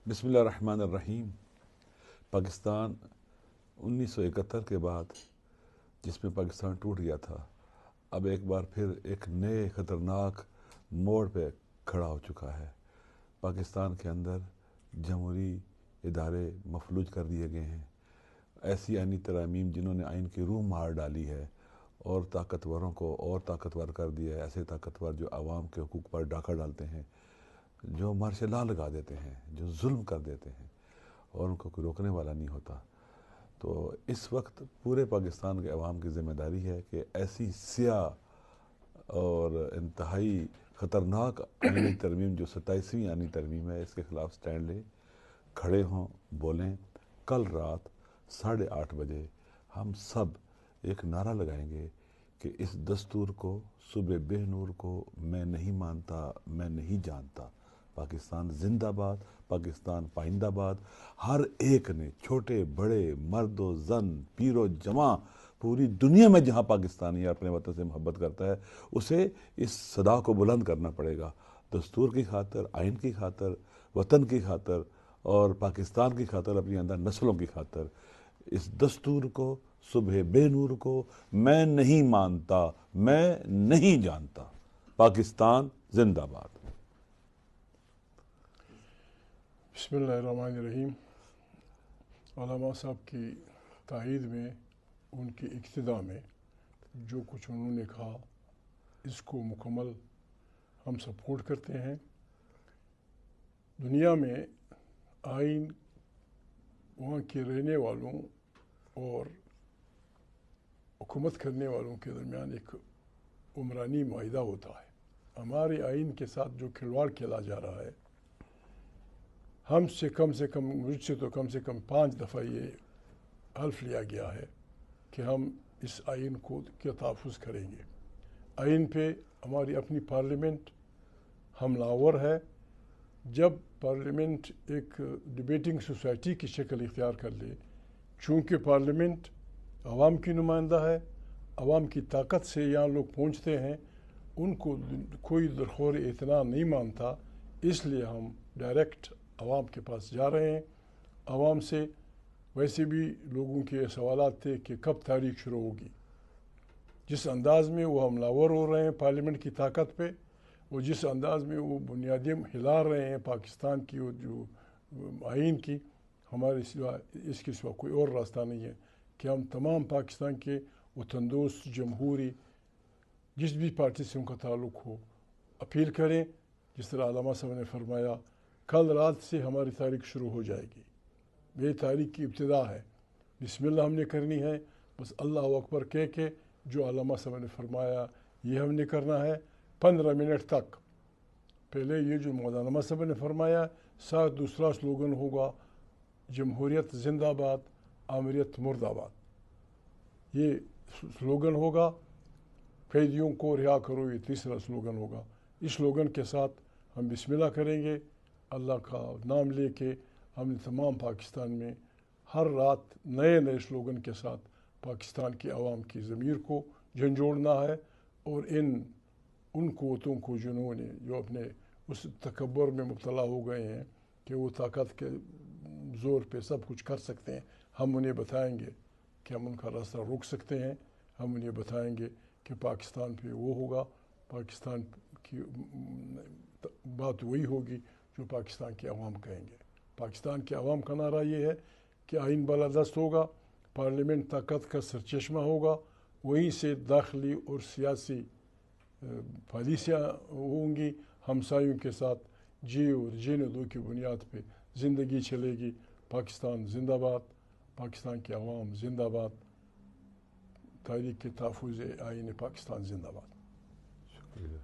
بسم اللہ الرحمن الرحیم۔ پاکستان 1971 کے بعد جس میں پاکستان ٹوٹ گیا تھا، اب ایک بار پھر ایک نئے خطرناک موڑ پہ کھڑا ہو چکا ہے۔ پاکستان کے اندر جمہوری ادارے مفلوج کر دیے گئے ہیں۔ ایسی آئینی ترامیم جنہوں نے آئین کی روح مار ڈالی ہے اور طاقتوروں کو اور طاقتور کر دیا ہے، ایسے طاقتور جو عوام کے حقوق پر ڈاکہ ڈالتے ہیں، جو مارشل لا لگا دیتے ہیں، جو ظلم کر دیتے ہیں اور ان کو کوئی روکنے والا نہیں ہوتا۔ تو اس وقت پورے پاکستان کے عوام کی ذمہ داری ہے کہ ایسی سیاہ اور انتہائی خطرناک آئینی ترمیم جو 27ویں آئینی ترمیم ہے، اس کے خلاف سٹینڈ لیں، کھڑے ہوں، بولیں۔ کل رات 8:30 بجے ہم سب ایک نعرہ لگائیں گے کہ اس دستور کو، صبح بے نور کو میں نہیں مانتا، میں نہیں جانتا۔ پاکستان زندہ باد، پاکستان پائندہ باد۔ ہر ایک نے، چھوٹے بڑے، مرد و زن، پیر و جوان، پوری دنیا میں جہاں پاکستانی اپنے وطن سے محبت کرتا ہے، اسے اس صدا کو بلند کرنا پڑے گا۔ دستور کی خاطر، آئین کی خاطر، وطن کی خاطر اور پاکستان کی خاطر، اپنی اندر نسلوں کی خاطر اس دستور کو، صبح بے نور کو میں نہیں مانتا، میں نہیں جانتا۔ پاکستان زندہ باد۔ بسم اللہ الرحمن الرحیم۔ علامہ صاحب کی تائید میں، ان کی اقتداء میں جو کچھ انہوں نے کہا، اس کو مکمل ہم سپورٹ کرتے ہیں۔ دنیا میں آئین وہاں کے رہنے والوں اور حکومت کرنے والوں کے درمیان ایک عمرانی معاہدہ ہوتا ہے۔ ہمارے آئین کے ساتھ جو کھلواڑ کھیلا جا رہا ہے، ہم سے کم 5 دفعہ یہ حلف لیا گیا ہے کہ ہم اس آئین کو کے تحفظ کریں گے۔ آئین پہ ہماری اپنی پارلیمنٹ حملہ ہے۔ جب پارلیمنٹ ایک ڈیبیٹنگ سوسائٹی کی شکل اختیار کر لے، چونکہ پارلیمنٹ عوام کی نمائندہ ہے، عوام کی طاقت سے یہاں لوگ پہنچتے ہیں، ان کو کوئی درخور اعتنا نہیں مانتا، اس لیے ہم ڈائریکٹ عوام کے پاس جا رہے ہیں۔ عوام سے ویسے بھی لوگوں کے سوالات تھے کہ کب تاریخ شروع ہوگی۔ جس انداز میں وہ حملہ ور ہو رہے ہیں پارلیمنٹ کی طاقت پہ، اور جس انداز میں وہ بنیادیں ہلا رہے ہیں پاکستان کی اور جو آئین کی، ہمارے سوا اس کے سوا کوئی اور راستہ نہیں ہے کہ ہم تمام پاکستان کے وطن دوست جمہوری جس بھی پارٹی سے ان کا تعلق ہو اپیل کریں۔ جس طرح علامہ صاحب نے فرمایا، کل رات سے ہماری تاریخ شروع ہو جائے گی۔ یہ تاریخ کی ابتدا ہے۔ بسم اللہ ہم نے کرنی ہے، بس اللہ اکبر کہہ کے جو علامہ صاحب نے فرمایا یہ ہم نے کرنا ہے 15 منٹ تک۔ پہلے یہ جو مولانا صاحب نے فرمایا، ساتھ دوسرا سلوگن ہوگا جمہوریت زندہ باد، آمریت مرد آباد۔ یہ سلوگن ہوگا۔ قیدیوں کو رہا کرو، یہ تیسرا سلوگن ہوگا۔ اس سلوگن کے ساتھ ہم بسم اللہ کریں گے، اللہ کا نام لے کے۔ ہم نے تمام پاکستان میں ہر رات نئے سلوگن کے ساتھ پاکستان کے عوام کی ضمیر کو جھنجھوڑنا ہے، اور ان قوتوں کو جنہوں نے جو اپنے اس تکبر میں مبتلا ہو گئے ہیں کہ وہ طاقت کے زور پہ سب کچھ کر سکتے ہیں، ہم انہیں بتائیں گے کہ ہم ان کا راستہ روک سکتے ہیں۔ ہم انہیں بتائیں گے کہ پاکستان پہ وہ ہوگا، پاکستان کی بات وہی ہوگی جو پاکستان کے عوام کہیں گے۔ پاکستان کے عوام کا نعرہ یہ ہے کہ آئین بالادست ہوگا، پارلیمنٹ طاقت کا سرچشمہ ہوگا، وہیں سے داخلی اور سیاسی پالیسیاں ہوں گی، ہمسایوں کے ساتھ جی اور جینے دو کی بنیاد پہ زندگی چلے گی۔ پاکستان زندہ باد، پاکستان کے عوام زندہ باد، تاریخ کے تحفظ آئین پاکستان زندہ باد۔ شکریہ۔